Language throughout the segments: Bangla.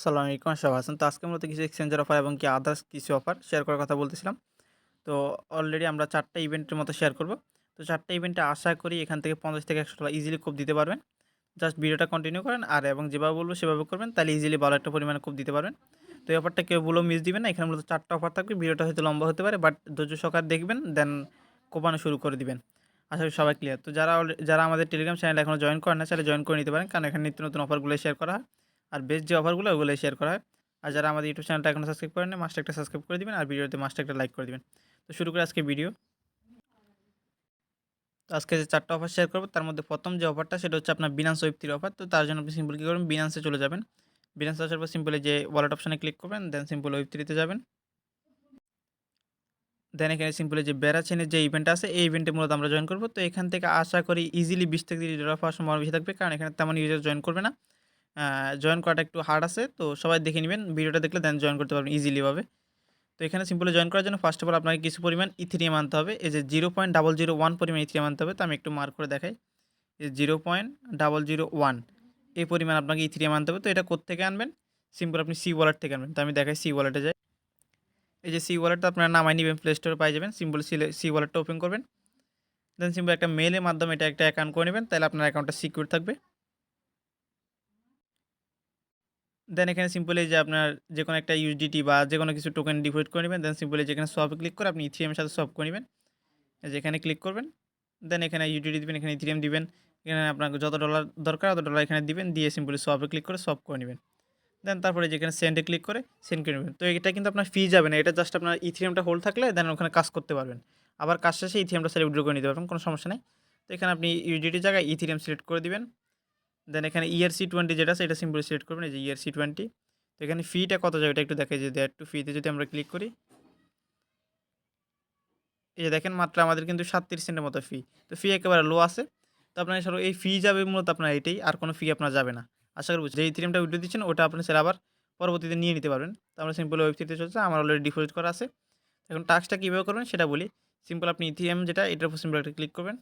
আসসালামু আলাইকুম, আশরাফ হাসান। তো আজকে মূলত কিছু এক্সচেঞ্জের অফার এবং কি আদার্স কিছু অফার শেয়ার করার কথা বলতেছিলাম। তো অলরেডি আমরা ৪ টা ইভেন্টের মতো শেয়ার করব। তো ৪ টা ইভেন্টে আশা করি এখান থেকে ৫০ থেকে $১০০ ইজিলি কোপ দিতে পারবেন। জাস্ট ভিডিওটা কন্টিনিউ করেন আর এবং যেভাবে বলব সেভাবে করবেন, তাহলে ইজিলি ভালো একটা পরিমাণে কোপ দিতে পারবেন। তো এই অফারটা কেউ ভুলেও মিস দিবেন না। এখানে মূলত ৪ টা অফার থাকবে। ভিডিওটা হয়তো লম্বা হতে পারে, বাট ধৈর্য সহকারে দেখবেন, দেন কোপানো শুরু করে দিবেন। আশা করি সবাই ক্লিয়ার। তো যারা আমাদের টেলিগ্রাম চ্যানেল এখনও জয়েন করেন না, চাইলে জয়েন করে নিতে পারেন, কারণ এখানে নিত্য নতুন অফারগুলো শেয়ার করা হয়। আর বেস্ট যে অফারগুলো ওগুলোই শেয়ার করা হয়। আর যারা আমাদের ইউটিউব চ্যানেলটা এখনও সাবস্ক্রাইব করেন না, মাস্ট একটা সাবস্ক্রাইব করে দিবেন আর ভিডিওতে মাস্ট একটা লাইক করে দিবেন। তো শুরু করে আজকে ভিডিও। তো আজকে যে 4টা অফার শেয়ার করব, তার মধ্যে প্রথম যে অফারটা সেটা হচ্ছে আপনার বিনান্স ওয়েব3 অফার। তো তার জন্য আপনি সিম্পল কী করবেন, বিনান্সে চলে যাবেন। বিনান্সে আসার পর সিম্পলি যে ওয়ালেট অপশনে ক্লিক করবেন, দেন সিম্পল ওয়েব3 যাবেন। দেন এখানে সিম্পলি যে বেড়া চেনের যে ইভেন্ট আছে, এই ইভেন্টে মূলত আমরা জয়েন করব। তো এখান থেকে আশা করি ইজিলি 20 থেকে 30 ডলার পাওয়ার সম্ভাবনা বেশি থাকবে, কারণ এখানে তেমন ইউজার জয়েন করবে না। জয়েন করাটা একটু হার্ড আছে, তো সবাই দেখে নেবেন, ভিডিওটা দেখলে দেন জয়েন করতে পারবেন ইজিলি ভাবে। তো এখানে সিম্পলি জয়েন করার জন্য ফার্স্ট অফ অল আপনাকে কিছু পরিমাণ ইথেরিয়াম আনতে হবে। এই যে 0.001 পরিমাণ ইথেরিয়াম আনতে হবে। তো আমি একটু মার্ক করে দেখাই। এই 0.001 এই পরিমাণ আপনাকে ইথেরিয়াম আনতে হবে। তো এটা কোত্থেকে আনবেন? সিম্পল আপনি সি ওয়ালেট থেকে আনবেন। তো আমি দেখাই সি ওয়ালেটে যাই। এই যে সি ওয়ালেটটা আপনারা নামায় নিবেন, প্লে স্টোরে পাই যাবেন। সিম্পল সি ওয়ালেটটা ওপেন করবেন। দেন সিম্পল একটা মেইলের মাধ্যমে এটা একটা অ্যাকাউন্ট করে নেবেন, তাহলে আপনার অ্যাকাউন্টটা সিকিউর থাকবে। দেন এখানে সিম্পল এই যে আপনার যেকোনো একটা ইউএসডিটি বা যেকোনো কিছু টোকেন ডিপোজিট করে নেবেন। দেন সিম্পল যেখানে সোয়াপে ক্লিক করে আপনি ইথেরিয়ামের সাথে সোয়াপ করে নেবেন। এই যে এখানে ক্লিক করবেন। দেন এখানে ইউটিলিটি দিবেন, এখানে ইথেরিয়াম দিবেন। এখানে আপনার যত ডলার দরকার তত ডলার এখানে দিবেন, দিয়ে সিম্পলি সোয়াপে ক্লিক করে সোয়াপ করে নেবেন। দেন তারপরে যেখানে সেন্ডে ক্লিক করে সেন্ড করে নেবেন। তো এটা কিন্তু আপনার ফি যাবে না, এটা জাস্ট আপনার ইথেরিয়ামটা হোল্ড থাকলে দেন ওখানে কাজ করতে পারবেন। আবার কাজ শেষে ইথেরিয়ামটা সেলে উইথড্র করে নিতে পারবেন, কোনো সমস্যা নেই। তো এখানে আপনি ইউডিটির জায়গায় ইথেরিয়াম সিলেক্ট করে দিবেন। দেন এখানে ERC20 যেটা আছে এটা সিম্পলি সিলেক্ট করবেন, এই যে ERC20। তো এখানে ফিটা কত যাবে এটা একটু দেখে, যে দেয়ার টু ফিতে যদি আমরা ক্লিক করি, এই যে দেখেন মাত্র আমাদের কিন্তু 37 সেন্টের মতো ফি। তো ফি একেবারে লো আছে। তো আপনার সর এই ফি যাবে মূলত আপনার এটাই, আর কোনো ফি আপনার যাবে না। আশা করি বুঝছেন। যে ইথেরিয়ামটা উইথড্র দিচ্ছেন ওটা আপনি স্যার আবার পরবর্তীতে নিয়ে নিতে পারবেন। তো আমরা সিম্পল ওয়েবসাইটে চলছে, আমার অলরেডি ডিপোজিট করা আছে। এখন টাস্কটা কীভাবে করবেন সেটা বলি। সিম্পল আপনি ইথেরিয়াম যেটা এটার উপর সিম্পল একটা ক্লিক করবেন।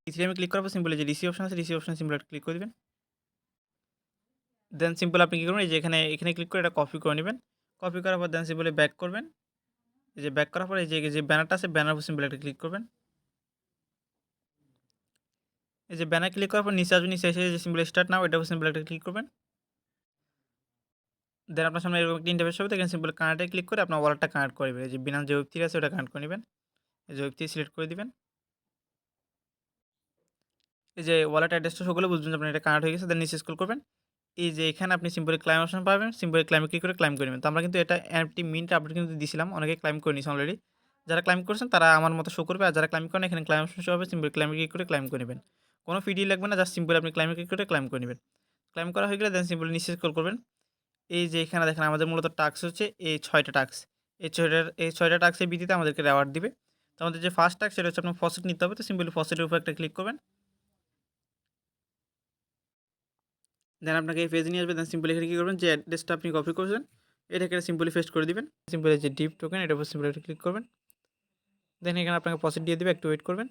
ইথেরিয়ামে ক্লিক করার পর সিম্পল যে রিসিভ অপশন আছে, রিসিভ অপশন সিম্পল একটা ক্লিক করে দিবেন। দেন সিম্পল আপনি কী করবেন, এই যে এখানে ক্লিক করে এটা কপি করে নেবেন। কপি করার পর দেন সিম্পলি ব্যাক করবেন। এই যে ব্যাক করার পর এই যে ব্যানারটা আছে, ব্যানার উপর সিম্পল একটা ক্লিক করবেন। এই যে ব্যানার ক্লিক করার পর নিচে আসবেন, নিচে এসে যে সিম্পল স্টার্ট নাও এটার উপর সিম্পল একটা ক্লিক করবেন। দেন আপনার সামনে এরকম একটা ইন্টারফেস হবে, এখানে সিম্পল কানেক্টে ক্লিক করে আপনার ওয়ালেটটা কানেক্ট করে নেবেন। এই যে বিনান্স যে ওয়েব3 আছে ওটা কানেক্ট করে নেবেন। এই যে ওয়েব3 সিলেক্ট করে দিবেন। এই যে ওয়ালেট অ্যাড্রেসটা সকলে বুঝবেন যে আপনার এটা কানেক্ট হয়ে গেছে। দেন নিচে স্ক্রল করবেন। এই যে এখানে আপনি সিম্পলি ক্লাইম অপশন পাবেন, সিম্পলি ক্লাইমে ক্লিক করে ক্লাইম করে নেবেন। তো আমরা কিন্তু এটা এনএফটি মিন্ট আপডেট কিন্তু দিছিলাম, অনেকে ক্লাইম করে নিয়েছে অলরেডি। যারা ক্লাইম করছেন তারা আমার মতো শো করবে, আর যারা ক্লাইম করেন এখানে ক্লাইম অপশন শো হবে, সিম্পলি ক্লাইমে ক্লিক করে ক্লাইম করে নেবেন। কোনো ফি লাগবে না, জাস্ট সিম্পলি আপনি ক্লাইমে ক্লিক করে ক্লাইম করে নেবেন। ক্লাইম করা হয়ে গেলে দেন সিম্পলি নিচে স্ক্রল করবেন। এই যে এখানে দেখেন আমাদের মূলত টাস্ক হচ্ছে এই 6টা টাস্ক। এই 6টা টাস্কের ভিত্তিতে আমাদেরকে রেওয়ার্ড দিবে। তো আমাদের যে ফার্স্ট টাস্ক সেটা হচ্ছে আপনার ফসেট নিতে হবে। তো সিম্পলি ফসেটের উপর একটা ক্লিক করবেন। দেন আপনাকে এই পেজে নিয়ে আসবে। দেন সিম্পলি এখানে কী করবেন, যে অ্যাড্রেসটা আপনি কপি করছেন এটাকে সিম্পলি পেস্ট করে দিবেন। সিম্পলি যে ডিপ টোকেন এটার উপর সিম্পলি একটা ক্লিক করবেন। দেন এখানে আপনাকে ফসেট দিয়ে দিবে, একটু ওয়েট করবেন।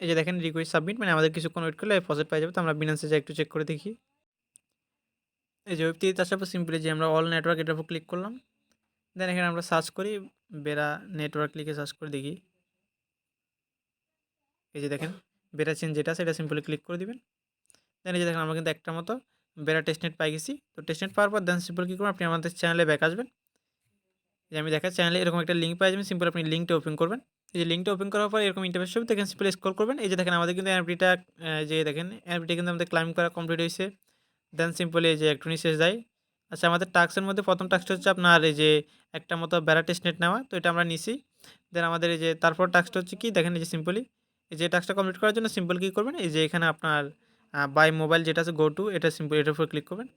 এই যে দেখেন রিকোয়েস্ট সাবমিট, মানে আমাদের কিছুক্ষণ ওয়েট করলে ফসেট পাই যাবে। তো আমরা বিনান্সে যাই একটু চেক করে দেখি। এই যে ওয়েব3 আসার পর সিম্পলি যে আমরা অল নেটওয়ার্ক এটার উপর ক্লিক করলাম। দেন এখানে আমরা সার্চ করি, বেরা নেটওয়ার্ক লিখে সার্চ করে দেখি। এই যে দেখেন বেরা চেন যেটা আছে এটা সিম্পলি ক্লিক করে দিবেন। দেন এই যে দেখেন আমরা কিন্তু একটা মতো বেরা টেস্টনেট পাই গেছি। তো টেস্টনেট পাওয়ার পর দেন সিম্পল কী করবেন, আপনি আমাদের চ্যানেলে ব্যাক আসবেন। যে আমি দেখা চ্যানেলে এরকম একটা লিঙ্ক পাই যাবেন, সিম্পল আপনি লিঙ্কটা ওপেন করবেন। এই যে লিঙ্কটা ওপেন করার পর এরকম ইন্টারফেস হবে, তো এখানে সিম্পল স্ক্রল করবেন। এই যে দেখেন আমাদের কিন্তু এনএফটিটা যে দেখেন এনএফটিটা কিন্তু আমাদের ক্লাইম করা কমপ্লিট হয়েছে। দেন সিম্পলি এই যে একটু নিচে যাই। আচ্ছা আমাদের টাস্কের মধ্যে প্রথম টাস্কটা হচ্ছে আপনার এই যে একটা মতো বেড়া টেস্টনেট নেওয়া, তো এটা আমরা নিছি। দেন আমাদের এই যে তারপর টাস্কটা হচ্ছে কি দেখেন, এই যে সিম্পলি এই যে টাস্কটা কমপ্লিট করার জন্য সিম্পল কী করবেন, এই যে এখানে আপনার বাই মোবাইল যেটা আছে গো টু, এটা সিম্পল এটার উপর ক্লিক করবেন।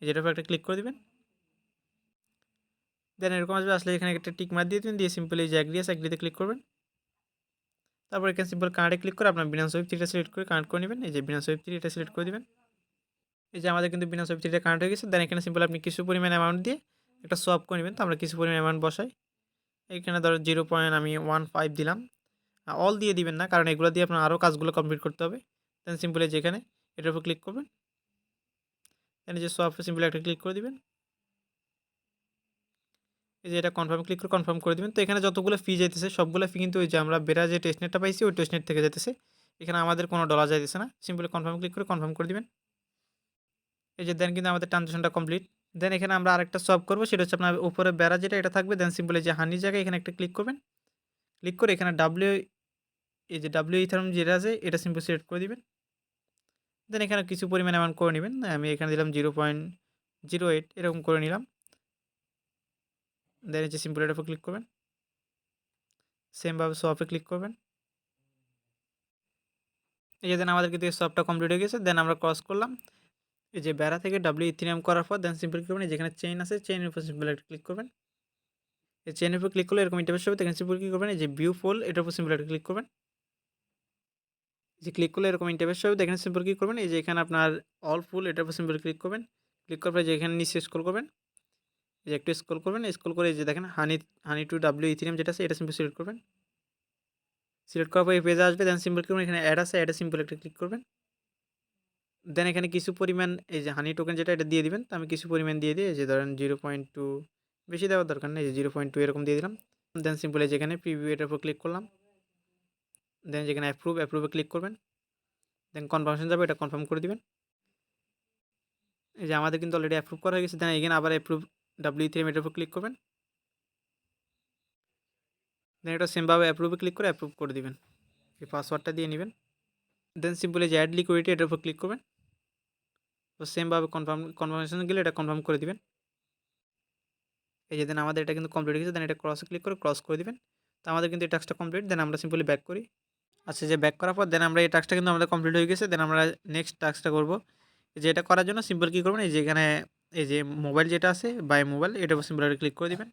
এই যেটার উপর একটা ক্লিক করে দিবেন। দেন এরকম আসবে, আসলে এখানে একটা টিক মার দিয়ে দিন, দিয়ে সিম্পলি এই যে অ্যাগ্রি আছে অ্যাগ্রিতে ক্লিক করবেন। তারপর এখানে সিম্পল কানেক্টে ক্লিক করে আপনার বিনান্স ওয়েব3টা সিলেক্ট করে কানেক্ট করে নেবেন। এই যে বিনান্স ওয়েব3 এটা সিলেক্ট করে দিবেন। এই যে আমাদের কিন্তু বিনান্স ওয়েব3টা কানেক্ট হয়ে গেছে। দেন এখানে সিম্পল আপনি কিছু পরিমাণ অ্যামাউন্ট দিয়ে একটা সোয়াপ করে নেবেন। তো আমরা কিছু পরিমাণ অ্যামাউন্ট বসাই। এখানে ধরো 0.15 দিলাম। অল দিয়ে দিবেন না, কারণ এগুলো দিয়ে আপনার আরও কাজগুলো কমপ্লিট করতে হবে। দেন সিম্পলি যেখানে এটার উপর ক্লিক করবেন, দেন যে সোয়াপ সিম্পলি একটা ক্লিক করে দিবেন। এই যে এটা কনফার্ম করে দিবেন। তো এখানে যতগুলো ফি যাইতেছে সবগুলো ফি কিন্তু ওই যে আমরা বেরা যে টেস্টনেটটা পাইছি ওই টেস্টনেট থেকে যাইতেছে। এখানে আমাদের কোনো ডলার যাইতেছে না। সিম্পলি কনফার্ম করে দিবেন। এই যে দেন কিন্তু আমাদের ট্রানজ্যাকশনটা কমপ্লিট। দেন এখানে আমরা আরেকটা সোয়াপ করব, সেটা হচ্ছে আপনার উপরে বেড়া যেটা এটা থাকবে। দেন সিম্পলি যে হানির জায়গায় এখানে একটা ক্লিক করবেন। ক্লিক করে এখানে এই যে ডাব্লিউ ইথারিয়াম যেটা আছে এটা সিম্পলি সিলেক্ট করে দিবেন। দেন এখানে কিছু পরিমাণ অ্যামাউন্ট করে নিবেন। আমি এখানে দিলাম 0.08 এরকম করে নিলাম। দেন এই যে সিম্পলি এটার উপর ক্লিক করবেন। সেমভাবে সোয়াপে ক্লিক করবেন। এই যে দেন আমাদের কিন্তু এই সোয়াপটা কমপ্লিট হয়ে গেছে। দেন আমরা ক্রস করলাম। এই যে বেড়া থেকে ডাব্লিউ ইথেরিয়াম করার পর দেন সিম্পল করবেন, যেখানে চেইন আছে চেইনের উপর সিম্পল একটা ক্লিক করবেন। এই চেইনের উপর ক্লিক করলে এরকম ইন্টারফেস হবে। এখানে সিম্পল কি করবেন, এই যে ভিউ ফুল এটার উপর সিম্পল একটা ক্লিক করবেন। যে ক্লিক করলে এরকম ইন্টারফেস হবে। এখানে সিম্পল কি করবেন, এই যে এখানে আপনার অল ফুল এটার উপর সিম্পল ক্লিক করবেন। ক্লিক করার পরে যে এখানে নিচে স্ক্রল করবেন, এই যে একটু স্ক্রল করবেন। স্ক্রল করে এই যে দেখেন হানি টু ডাব্লিউ ইথেরিয়াম যেটা আছে এটা সিম্পল সিলেক্ট করবেন। সিলেক্ট করার পর এই পেজে আসবে। দেন সিম্পল করবেন, এখানে অ্যাড আছে অ্যাডে সিম্পল একটা ক্লিক করবেন। দেন এখানে কিছু পরিমাণ এই যে হানি টোকেন যেটা এটা দিয়ে দিবেন। তো আমি কিছু পরিমাণ দিয়ে দিই, এই যে ধরেন 0.2, বেশি দেওয়ার দরকার নেই, যে 0.2 এরকম দিয়ে দিলাম। দেন সিম্পলি যেখানে প্রিভিউ এটার উপর ক্লিক করলাম। দেন যেখানে অ্যাপ্রুভে ক্লিক করবেন। দেন কনফার্মেশন যাবে, এটা কনফার্ম করে দিবেন। এই যে আমাদের কিন্তু অলরেডি অ্যাপ্রুভ করা হয়ে গেছে। দেন এখানে আবার অ্যাপ্রুভ ডাব্লিউ3 এটার উপর ক্লিক করবেন। দেন এটা সেমভাবে অ্যাপ্রুভে ক্লিক করে অ্যাপ্রুভ করে দিবেন। এই পাসওয়ার্ডটা দিয়ে নেবেন। দেন সিম্পলি যে অ্যাড লিকুইডিটি এটার উপর ক্লিক করবেন। তো সেমভাবে কনফার্মেশন গেলে এটা কনফার্ম করে দিবেন। এই যে দেন আমাদের এটা কিন্তু কমপ্লিট হয়ে গেছে। দেন এটা ক্রসে ক্লিক করে ক্রস করে দিবেন। তো আমাদের কিন্তু এই টাস্কটা কমপ্লিট। দেন আমরা সিম্পলি ব্যাক করি। আচ্ছা, যে ব্যাক করার পর দেন আমরা এই টাস্কটা কিন্তু আমাদের কমপ্লিট হয়ে গেছে। দেন আমরা নেক্সট টাস্কটা করব। যে এটা করার জন্য সিম্পল কী করবেন, এই যে এখানে এই যে মোবাইল যেটা আছে বাই মোবাইল এটার উপর সিম্পল ক্লিক করে দিবেন।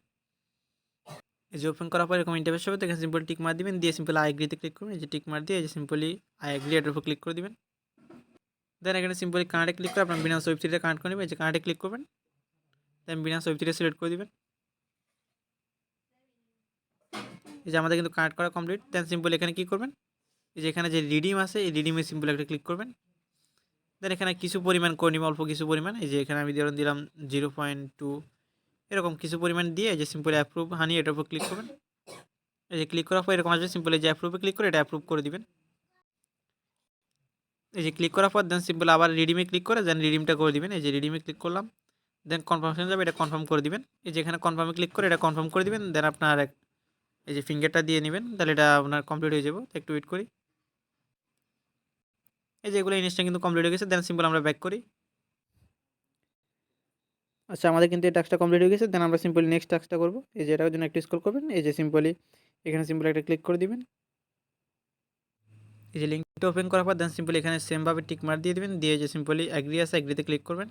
এই যে ওপেন করার পর এরকম ইন্টারফেস হবে। এখানে সিম্পল টিক মার দিবেন, দিয়ে সিম্পল আই এগ্রিতে ক্লিক করবেন। এই যে টিক মার দিয়ে এই যে সিম্পলি আই এগ্রি এটার উপর ক্লিক করে দিবেন। দেন এখানে সিম্পলি কানেক্টে ক্লিক করে আপনার বিনান্স ওয়েবসাইটে কানেক্ট করে নেবেন। এই যে কানেক্টে ক্লিক করবেন। দেন বিনান্স ওয়েবসাইটে সিলেক্ট করে দিবেন। এই যে আমাদের কিন্তু কানেক্ট করা কমপ্লিট। দেন সিম্পল এখানে কী করবেন, এই যে এখানে যে রিডিম আছে এই রিডিমে সিম্পল একটা ক্লিক করবেন। দেন এখানে কিছু পরিমাণ করে নিব, অল্প কিছু পরিমাণ। এই যে এখানে আমি দিলাম 0.2 এরকম কিছু পরিমাণ দিয়ে এই যে সিম্পলি অ্যাপ্রুভ হানি এটার উপর ক্লিক করবেন। এই যে ক্লিক করার পর এরকম আসবে, সিম্পলি যে অ্যাপ্রুভে ক্লিক করে এটা অ্যাপ্রুভ করে দিবেন। এই যে ক্লিক করার পর দেন সিম্পল আবার রিডিমে ক্লিক করে দেন রিডিমটা করে দিবেন। এই যে রিডিমে ক্লিক করলাম। দেন কনফার্মেশন যাবে, এটা কনফার্ম করে দিবেন। এই যে এখানে কনফার্মে ক্লিক করে এটা কনফার্ম করে দিবেন। দেন আপনার এই যে ফিঙ্গারটা দিয়ে নেবেন, তাহলে এটা আপনার কমপ্লিট হয়ে যাবে। একটু ওয়েট করি। এই যে এগুলো জিনিসটা কিন্তু কমপ্লিট হয়ে গেছে। দেন সিম্পল আমরা ব্যাক করি। আচ্ছা, আমাদের কিন্তু এই টাস্কটা কমপ্লিট হয়ে গেছে। দেন আমরা সিম্পলি নেক্সট টাস্কটা করব। এই যে এটার জন্য একটু স্ক্রল করবেন। এই যে সিম্পলি এখানে সিম্পলি একটা ক্লিক করে দিবেন। এই যে লিঙ্কটা ওপেন করার পর দেন সিম্পলি এখানে সেমভাবে টিক মার দিয়ে দিবেন, দিয়ে যে সিম্পলি অ্যাগ্রি আছে অ্যাগ্রিতে ক্লিক করবেন।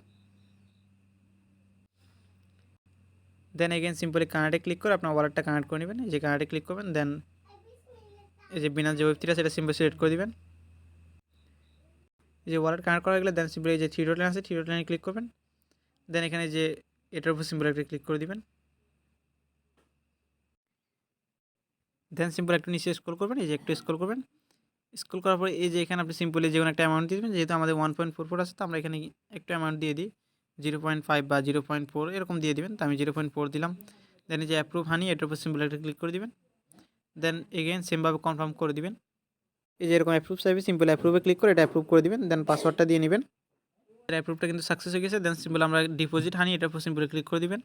দেন এগেন সিম্পলি কানেক্টে ক্লিক করে আপনার ওয়ালেটটা কানেক্ট করে নেবেন। এই যে কানেক্টে ক্লিক করবেন। দেন এই যে বিনান্স যে ওয়েব3 আছে এটা সিম্পলি সিলেক্ট করে দিবেন। এই যে ওয়ালেট কানেক্ট করা হয়ে গেলে দেন সিম্পলি এই যে থ্রি ডট লাইন আছে থ্রি ডট লাইনে ক্লিক করবেন। দেন এখানে যে এটার উপর সিম্পল একটা ক্লিক করে দিবেন। দেন সিম্পল একটু নিচে স্ক্রল করবেন। এই যে একটু স্ক্রল করবেন। স্ক্রল করার পরে এই যে এখানে আপনি সিম্পলি যে কোনো একটা অ্যামাউন্ট দিয়ে দেবেন। যেহেতু আমাদের 1.44 আছে, তো আমরা এখানে একটু অ্যামাউন্ট দিয়ে দিই, 0.5 বা 0.4 এরকম দিয়ে দিবেন। তো আমি 0.4 দিলাম। দেন এই যে অ্যাপ্রুভ হানি এটার উপর সিম্পল একটা ক্লিক করে দিবেন। দেন এগেইন সেমভাবে কনফার্ম করে দিবেন। এই যে এরকম অ্যাপ্রুভ চাইবে, সিম্পল অ্যাপ্রুভে ক্লিক করে এটা অ্যাপ্রুভ করে দিবেন। দেন পাসওয়ার্ডটা দিয়ে নেবেন। অ্যাপ্রুভটা কিন্তু সাকসেস হয়ে গেছে। দেন সিম্পল আমরা ডিপোজিট হানি এটার উপর সিম্পল ক্লিক করে দিবেন।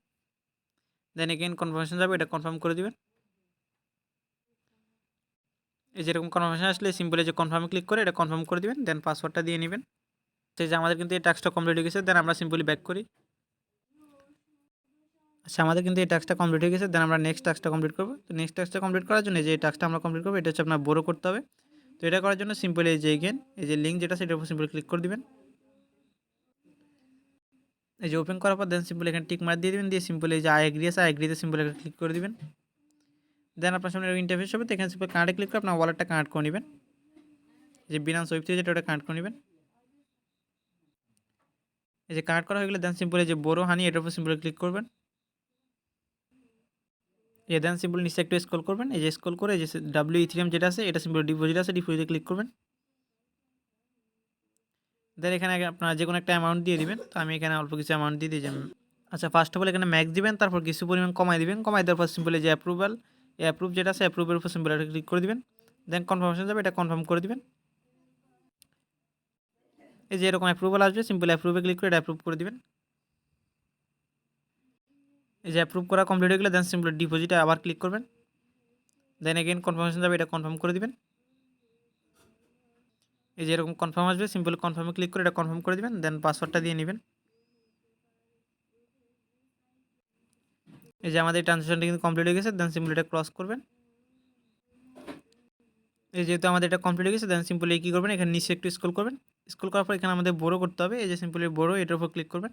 দেন এগেইন কনফার্মেশন যাবে, এটা কনফার্ম করে দিবেন। এই যেরকম কনফার্মেশন আসলে সিম্পলি যে কনফার্মে ক্লিক করে এটা কনফার্ম করে দিবেন। দেন পাসওয়ার্ডটা দিয়ে নেবেন। সেই যে আমাদের কিন্তু এই টাস্কটা কমপ্লিট হয়ে গেছে। দেন আমরা সিম্পলি ব্যাক করি। আচ্ছা, আমাদের কিন্তু এই টাস্কটা কমপ্লিট হয়ে গেছে। দেন আমরা নেক্সট টাস্কটা কমপ্লিট করব। তো নেক্সট টাস্কটা কমপ্লিট করার জন্য যে টাস্কটা আমরা কমপ্লিট করবো এটা হচ্ছে আপনার বড় করতে হবে। তো এটা করার জন্য সিম্পলি এই যে এগেন এই যে লিঙ্ক যেটা সেটার উপর সিম্পলি ক্লিক করে দিবেন। এই যে ওপেন করার পর দেন সিম্পলি এখানে টিক মার দিয়ে দিবেন, দিয়ে সিম্পলি এই যে আই এগ্রি আছে আই এগ্রিতে সিম্পলি ক্লিক করে দিবেন। দেন আপনার সামনে ইন্টারফেস হবে। তো এখানে সিম্পলি কানেক্টে ক্লিক করে আপনার ওয়ালেটটা কানেক্ট করে নেবেন। যে বিনান্স ওয়েব থেকে যেটা ওটা কানেক্ট করে নেবেন। এই যে কানেক্ট করা হয়ে গেলে দেন সিম্পলি যে বড় হানি এটার উপর সিম্পলি ক্লিক করবেন। এই দেন সিম্পল নিচে একটু স্ক্রল করবেন। এই যে স্ক্রল করে এই যে ডাব্লিউ ইথেরিয়াম যেটা আছে এটা সিম্পল ডিপোজিট আছে ডিপোজিটে ক্লিক করবেন। দেন এখানে আপনারা যে কোনো একটা অ্যামাউন্ট দিয়ে দিবেন। তো আমি এখানে অল্প কিছু অ্যামাউন্ট দিয়ে দিই যে আচ্ছা ফার্স্ট অফ অল এখানে ম্যাক্স দিবেন, তারপর কিছু পরিমাণ কমায় দিবেন। কমায় দেওয়ার পর সিম্পলি যে অ্যাপ্রুভাল, এই অ্যাপ্রুভ যেটা আছে অ্যাপ্রুভের উপর সিম্পলি একটা ক্লিক করে দিবেন। দেন কনফার্মেশন যাবে, এটা কনফার্ম করে দিবেন। এই যে এরকম অ্যাপ্রুভাল আসবে, সিম্পলি অ্যাপ্রুভে ক্লিক করে এটা অ্যাপ্রুভ করে দিবেন। এই যে অ্যাপ্রুভ করা কমপ্লিট হয়ে গেলে দেন সিম্পলি ডিপোজিটে আবার ক্লিক করবেন। দেন এগেইন কনফার্মেশন যাবে, এটা কনফার্ম করে দিবেন। এই যে এরকম কনফার্ম আসবে, সিম্পলি কনফার্মে ক্লিক করে এটা কনফার্ম করে দিবেন। দেন পাসওয়ার্ডটা দিয়ে নেবেন। এই যে আমাদের ট্রানজ্যাকশনটা কিন্তু কমপ্লিট হয়ে গেছে। দেন সিম্পলি এটা ক্রস করবেন। এই যেহেতু আমাদের এটা কমপ্লিট হয়ে গেছে, দেন সিম্পলি কী করবেন, এখানে নিচে একটু স্ক্রল করবেন। স্ক্রল করার পর এখানে আমাদের বড়ো করতে হবে। এই যে সিম্পলি বড়ো, এটার উপর ক্লিক করবেন।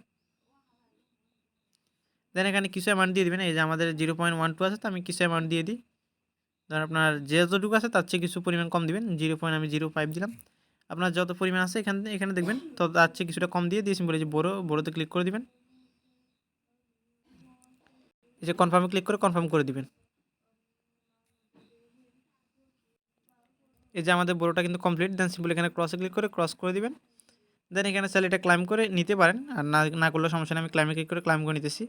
দেন এখানে কিছু অ্যামাউন্ট দিয়ে দিবেন। এই যে আমাদের 0.12 আছে, তো আমি কিছু অ্যামাউন্ট দিয়ে দিই। ধর আপনার যতটুকু আছে তার চেয়ে কিছু পরিমাণ কম দিবেন। 0.05 দিলাম। আপনার যত পরিমাণ আছে এখানে দেখবেন, তো তার চেয়ে কিছুটা কম দিয়ে সিম্পলি যে বড়োতে ক্লিক করে দিবেন। এই যে কনফার্মে ক্লিক করে কনফার্ম করে দিবেন। এই যে আমাদের বড়োটা কিন্তু কমপ্লিট। দেন সিম্পলি এখানে ক্রসে ক্লিক করে ক্রস করে দিবেন। দেন এখানে চাইলে এটা ক্লাইম করে নিতে পারেন, আর না করলে সমস্যা নেই, আমি ক্লাইমে ক্লিক করে ক্লাইম করে নিতেছি।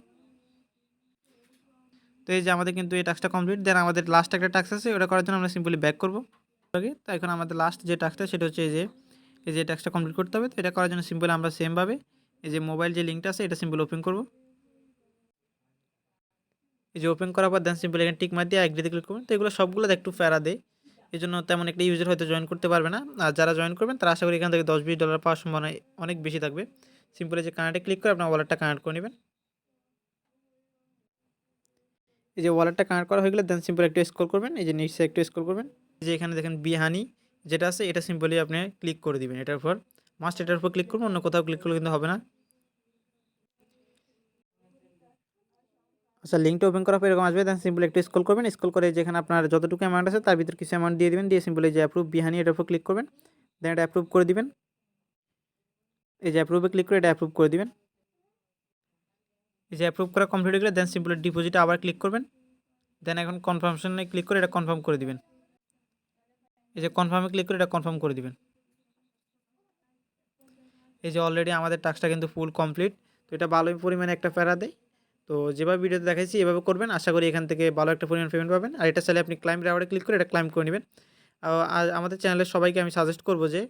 তো এই যে আমাদের কিন্তু এই টাস্কটা কমপ্লিট। দেন আমাদের লাস্ট একটা টাস্ক আছে, ওটা করার জন্য আমরা সিম্পলি ব্যাক করবো আগে। তো এখন আমাদের লাস্ট যে টাস্কটা সেটা হচ্ছে এই যে টাস্কটা কমপ্লিট করতে হবে। তো এটা করার জন্য সিম্পলি আমরা সেমভাবে এই যে মোবাইল যে লিঙ্কটা আছে এটা সিম্পল ওপেন করব। এই যে ওপেন করার পর দেন সিম্পল এখানে টিক মার দিয়ে এগ্রিতে ক্লিক করবেন। তো এগুলো সবগুলো একটু প্যারা দেয়, এই জন্য তেমন একটা ইউজার হয়তো জয়েন করতে পারবে না। আর যারা জয়েন করবেন তারা আশা করি এখান থেকে $10-20 পাওয়ার সম্ভাবনা অনেক বেশি থাকবে। সিম্পলি যে কানেক্টে ক্লিক করে আপনার ওয়ালেটটা কানেক্ট করে নেবেন। এই যে ওয়ালেটটা কানেক্ট করা হয়ে গেলে দেন সিম্পল একটু স্ক্রল করবেন। এই যে নিচে একটু স্ক্রল করবেন। এই যে এখানে দেখেন বিহানি যেটা আছে এটা সিম্পলি আপনি ক্লিক করে দিবেন। এটার উপর মাস্ট, এটার উপর ক্লিক করবেন, অন্য কোথাও ক্লিক করলে কিন্তু হবে না। আচ্ছা লিঙ্কটা ওপেন করার পর এরকম আসবে। দেন সিম্পলি একটু স্ক্রল করবেন। স্ক্রল করে যেখানে আপনার যতটুকু অ্যামাউন্ট আছে তার ভিতর কিছু অ্যামাউন্ট দিয়ে দিবেন। দিয়ে সিম্পলি যে অ্যাপ্রুভ বিহানি এটার উপর ক্লিক করবেন। দেন এটা অ্যাপ্রুভ করে দিবেন। এই যে অ্যাপ্রুভে ক্লিক করে এটা অ্যাপ্রুভ করে দিবেন। এই যে অ্যাপ্রুভ করা কমপ্লিট হয়ে গেলে দেন সিম্পলি ডিপোজিটে আবার ক্লিক করবেন। দেন এখন কনফার্মেশনে ক্লিক করে এটা কনফার্ম করে দিবেন। এই যে কনফার্মে ক্লিক করে এটা কনফার্ম করে দিবেন। এই যে অলরেডি আমাদের টাস্কটা কিন্তু ফুল কমপ্লিট। তো এটা ভালোই পরিমাণে একটা প্যারা দেয়। তো যেভাবে ভিডিওতে দেখাইছি এভাবে করবেন, আশা করি এখান থেকে ভালো একটা পরিমাণ পেমেন্ট পাবেন। আর এটা চাইলে আপনি ক্লাইম রিওয়ার্ডে ক্লিক করে এটা ক্লাইম করে নেবেন। আর আমাদের চ্যানেলের সবাইকে আমি সাজেস্ট করব যে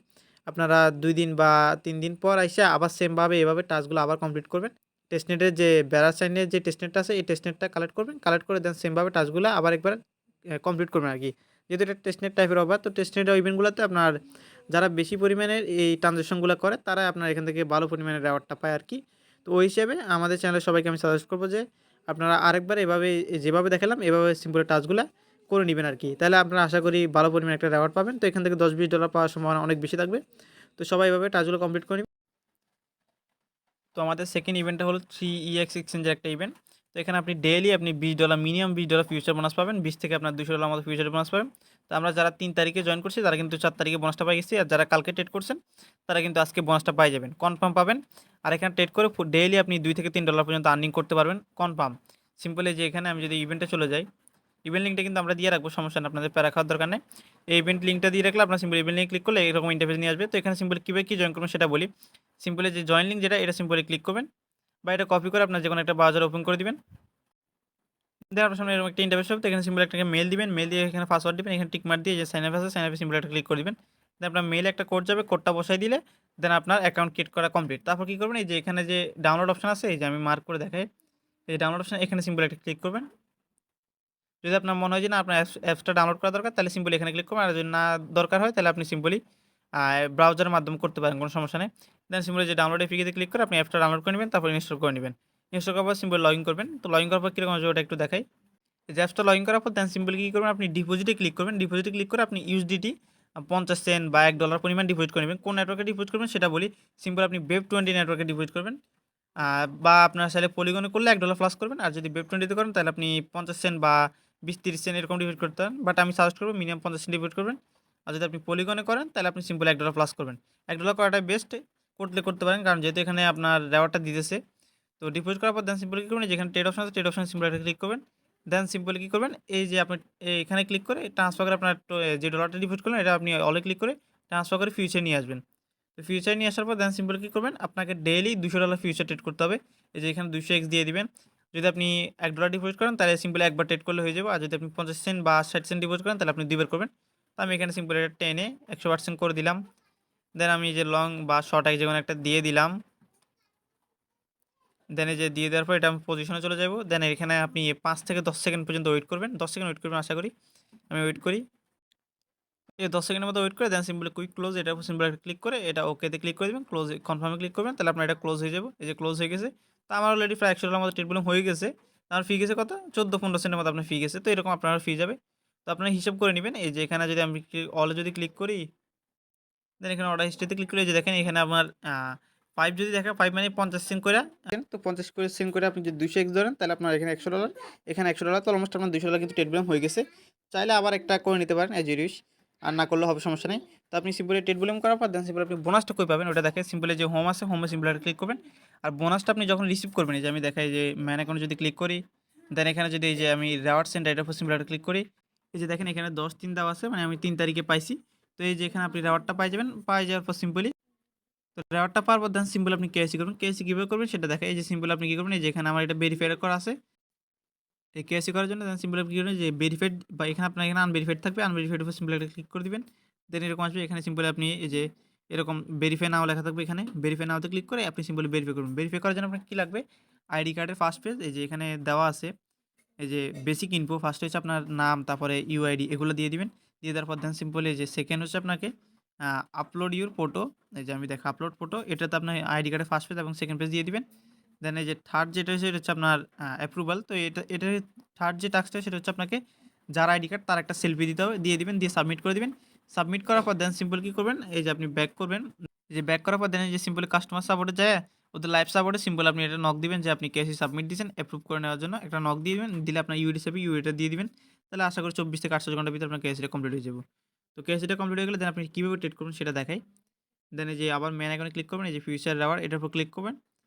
আপনারা 2 দিন বা 3 দিন পর আইসা আবার সেমভাবে এভাবে টাস্কগুলো আবার কমপ্লিট করবেন। টেস্টনেটের যে ব্যারাসাইনের যে টেস্টনেটটা আছে এই টেস্টনেটটা কালেক্ট করবেন। কালেক্ট করে দেন সেমভাবে টাস্কগুলো আবার একবার কমপ্লিট করবেন আর কি। যেহেতু এটা টেস্টনেট টাইপের অফার, তো টেস্টনেট ইভেন্টগুলোতে আপনার যারা বেশি পরিমাণের এই ট্রানজ্যাকশনগুলো করে তারা আপনার এখান থেকে ভালো পরিমাণে রিওয়ার্ডটা পায় আর কি। তো ওই হিসেবে আমাদের চ্যানেলের সবাইকে আমি সাজেস্ট করব যে আপনারা আরেকবার এভাবে যেভাবে দেখালাম এভাবে সিম্পল টাস্কগুলো করে নেবেন আর কি। তাহলে আপনারা আশা করি ভালো পরিমাণে একটা রিওয়ার্ড পাবেন। তো এখান থেকে $10-20 পাওয়ার সম্ভাবনা অনেক বেশি থাকবে। তো সবাই এভাবে টাস্কগুলো কমপ্লিট করে নিবেন। তো আমাদের সেকেন্ড ইভেন্টটা হলো 3EX এক্সচেঞ্জের একটা ইভেন্ট। তো এখানে আপনি ডেইলি আপনি $20 মিনিমাম $20 ফিউচার বোনাস পাবেন। 20 থেকে আপনার $200 মতো ফিউচার বোনাস পাবেন। তো আমরা যারা 3 তারিখে জয়েন করছি তারা কিন্তু 4 তারিখে বোনাসটা পাই গেছি। আর যারা কালকে ট্রেড করছেন তারা কিন্তু আজকে বোনাসটা পাই যাবেন, কনফার্ম পাবেন। আর এখানে ট্রেড করে ডেইলি আপনি $2 থেকে $3 পর্যন্ত আর্নিং করতে পারবেন কনফার্ম। সিম্পলি যে এখানে আমি যদি ইভেন্টে চলে যাই, ইভেন্ট লিঙ্কটা কিন্তু আমরা দিয়ে রাখবো, সমস্যা নেই, আপনাদের প্যারা খাওয়ার দরকার নেই। এই ইভেন্ট লিঙ্কটা দিয়ে রাখলে আপনার সিম্পল ইভেন্ট লিঙ্ক ক্লিক করলে এরকম ইন্টারফেস নিয়ে আসবে। তো এখানে সিম্পলি কীভাবে কী জয়েন করবেন সেটা বলি। সিম্পলি যে জয়েন লিঙ্ক যেটা এটা সিম্পলি ক্লিক করবেন বা এটা কপি করে আপনার যে কোনো একটা ব্রাউজার ওপেন করে দিবেন। দেন আপনার সামনে এরকম একটা ইন্টারফেস হবে। তো এখানে সিম্পল একটা মেল দিবেন, মেল দিয়ে এখানে পাসওয়ার্ড দিবেন, এখানে টিক মার দিয়ে যে সাইন আপ আছে সাইন আপে সিম্পল একটা ক্লিক করে দিবেন। দেন আপনার মেইলে একটা কোড যাবে, কোডটা বসাই দিলে দেন আপনার অ্যাকাউন্ট ক্রিয়েট করা কমপ্লিট। তারপর কী করবেন, এই যে এখানে যে ডাউনলোড অপশন আছে, এই যে আমি মার্ক করে দেখাই, এই ডাউনলোড অপশন এখানে সিম্পল একটা ক্লিক করবেন। যদি আপনার মনে হয় যে না আপনার অ্যাপসটা ডাউনলোড করা দরকার তাহলে সিম্পলি এখানে ক্লিক করবেন। আর যদি না দরকার হয় তাহলে আপনি সিম্পলি ব্রাউজারের মাধ্যমে করতে পারেন, কোনো সমস্যা নেই। দেন সিম্পলি যে ডাউনলোড এপিকেতে ক্লিক করে আপনি অ্যাপসটা ডাউনলোড করে নেবেন, তারপর ইনস্টল করে নেবেন। ইনস্টল করার পর সিম্পলি লগ ইন করবেন। তো লগ ইন করার পর কীরকম আসবে ওটা একটু দেখাই। এই যে অ্যাপসটা লগ ইন করার পর দেন সিম্পলি কী করবেন, আপনি ডিপোজিটে ক্লিক করবেন। ডিপোজিটে ক্লিক করে আপনি ইউএসডিটি 50 সেন্ট বা $1 পরিমাণ ডিপোজিট করে নেবেন। কোন নেটওয়ার্কে ডিপোজিট করবেন সেটা বলি। সিম্পল আপনি Web20 নেটওয়ার্কে ডিপোজিট করবেন। বা আপনার চাইলে পলিগনে করলে $1 প্লাস করবেন। আর যদি Web20 করেন তাহলে আপনি 50 সেন্ট বা 20-30 সেন্ট এরকম ডিপোজিট করতে পারেন। বাট আমি সাজেস্ট করব মিনিমাম 50 সেন্ট ডিপোজিট করবেন। আর যদি আপনি পলিগনে করেন তাহলে আপনি সিম্পল $1 প্লাস করবেন। $1 করাটাই বেস্ট, করতে পারেন, কারণ যেহেতু এখানে আপনার রেওয়ার্ডটা দিতেছে। তো ডিপোজিট করার পর দেন সিম্পল কী করবেন, যেখানে ট্রেড অপশন আছে ট্রেড অপশন সিম্পল একটা ক্লিক করবেন। দেন সিম্পলি কী করবেন, এই যে আপনি এখানে ক্লিক করে ট্রান্সফার করে আপনার যে ডলারটা ডিপোজিট করলেন এটা আপনি অলে ক্লিক করে ট্রান্সফার করে ফিউচার নিয়ে আসবেন। তো ফিউচার নিয়ে আসার পর দেন সিম্পল কী করবেন, আপনাকে ডেইলি $200 ফিউচার ট্রেড করতে হবে। এই যে এখানে 200x দিয়ে দিবেন। যদি আপনি $1 ডিপোজিট করেন তাহলে সিম্পলি একবার ট্রেড করলে হয়ে যাবে। আর যদি আপনি 50 সেন্ট বা 60 সেন্ট ডিপোজিট করেন তাহলে আপনি 2 বার করবেন। তো আমি এখানে সিম্পলি এটা টেনে 100% করে দিলাম। দেন আমি যে লং বা শর্ট এক যেকোনো একটা দিয়ে দিলাম। দেন এই যে দিয়ে দেওয়ার পর এটা আমি পজিশনে চলে যাব। দেন এখানে আপনি 5 থেকে 10 সেকেন্ড পর্যন্ত ওয়েট করবেন। 10 সেকেন্ড ওয়েট করবেন আশা করি। আমি ওয়েট করি। এই 10 সেকেন্ডের মতো ওয়েট করে দেন সিম্পলি কুইক ক্লোজ, এটার উপর সিম্পল একটা ক্লিক করে এটা ওকেতে ক্লিক করে দিবেন। ক্লোজ কনফার্মে ক্লিক করবেন, তাহলে আপনার এটা ক্লোজ হয়ে যাবে। এই যে ক্লোজ হয়ে গেছে। তো আমার অলরেডি প্রায় $100 মতো ট্রেড ভলিউম হয়ে গেছে। আমার ফি গেছে কত? 14-15 সেন্টের মতো আপনার ফি গেছে। তো এরকম আপনার ফি যাবে। তো আপনারা হিসাব করে নিবেন। এই যে এখানে যদি আমি অলে যদি ক্লিক করি, দেন এখানে অর্ডার হিস্ট্রিতে ক্লিক করে যে দেখেন এখানে আমার 5 যদি দেখে 5 মানে 50 সেন্ট কইরা। তো 50 করে সেন্ট করে আপনি যদি 200x ধরেন তাহলে আপনার এখানে $100, এখানে $100, তো অলমোস্ট আপনার $200 কিন্তু ট্রেড ভলিউম হয়ে গেছে। চাইলে আবার একটা করে নিতে পারেন অ্যাজ ইউ উইশ, আর না করলেও হবে, সমস্যা নেই। তো আপনি সিম্পলি ট্রেড ভলিউম করার পর দেন সিম্পলি আপনি বোনাসটা কই পাবেন ওটা দেখেন। সিম্পলি যে হোম আছে, হোমে সিম্পলি একটা ক্লিক করবেন। আর বোনাসটা আপনি যখন রিসিভ করবেন, এই যে আমি দেখাই যে ম্যান অ্যাকাউন্টে যদি ক্লিক করি, দেন এখানে যদি এই যে আমি রিওয়ার্ড সেন্টার এটার উপর সিম্পলি একটা ক্লিক করি, এই যে দেখেন এখানে 10-3 দেওয়া আছে, মানে আমি 3 তারিখে পাইছি। তো এই যে এখানে আপনি রিওয়ার্ডটা পাই যাবেন। পাই যাওয়ার পর সিম্পলি তো রিওয়ার্ডটা পাওয়ার পর দেন সিম্পল আপনি কেওয়াইসি করবেন। কেওয়াইসি কিভাবে করবেন সেটা দেখাই। এই যে সিম্পল আপনি কি করবেন, এই যে এখানে আমার এটা ভেরিফাইড করা আছে। এই কেওয়াইসি করার জন্য দেন সিম্পল আপনি কি করবেন, যে ভেরিফাইড বা এখানে আপনার এখানে আনভেরিফাইড থাকবে, আনভেরিফাইড উপর সিম্পল একটা ক্লিক করে দিবেন। দেন এরকম আসবে। এখানে সিম্পল আপনি এই যে এরকম ভেরিফাই নাও লেখা থাকবে, এখানে ভেরিফাই নাওতে ক্লিক করে আপনি সিম্পলি ভেরিফাই করবেন। ভেরিফাই করার জন্য আপনার কি লাগবে, আইডি কার্ডের ফার্স্ট পেজ এই যে এখানে দেওয়া আছে। এই যে বেসিক ইনফো ফার্স্ট হচ্ছে আপনার নাম, তারপরে ইউআইডি এগুলো দিয়ে দিবেন। দিয়ে দেওয়ার পর দেন সিম্পল এই যে সেকেন্ড হচ্ছে আপনাকে আপলোড ইউর ফটো। এই যে আমি দেখো আপলোড ফটো, এটাতে আপনার আইডি কার্ডের ফার্স্ট পেজ এবং সেকেন্ড পেজ দিয়ে দিবেন। দেন এই যে থার্ড যেটা হচ্ছে এটা হচ্ছে আপনার অ্যাপ্রুভাল। তো এটা থার্ড যে টাস্কটা সেটা হচ্ছে আপনাকে যার আইডি কার্ড তার একটা সেলফি দিতে হবে, দিয়ে দিবেন, দিয়ে সাবমিট করে দিবেন। সাবমিট করার পর দেন সিম্পল কী করবেন, এই যে আপনি ব্যাক করবেন। এই যে ব্যাক করার পর দেন এই যে সিম্পলি কাস্টমার সাপোর্টে যায়, ওদের লাইভ সাপোর্টে সিম্পল আপনি এটা নক দিবেন যে আপনি কেসি সাবমিট দিয়েছেন, অ্যাপ্রুভ করে নেওয়ার জন্য একটা নক দিয়ে দিবেন। দিলে আপনার ইউআইডি হিসেবে ইউআইডিটা দিয়ে দিবেন। তাহলে আশা করি 24 থেকে 48 ঘন্টার ভিতরে আপনার কেসিটা কমপ্লিট হয়ে যাবে। তো কেসিটা কমপ্লিট হয়ে গেলে দেন আপনি কীভাবে ট্রেড করবেন সেটা দেখাই। দেন এই যে আবার ম্যান অ্যাকাউন্টে ক্লিক করবেন, এই যে ফিউচার রিওয়ার্ড এটার উপর ক্লিক করবেন।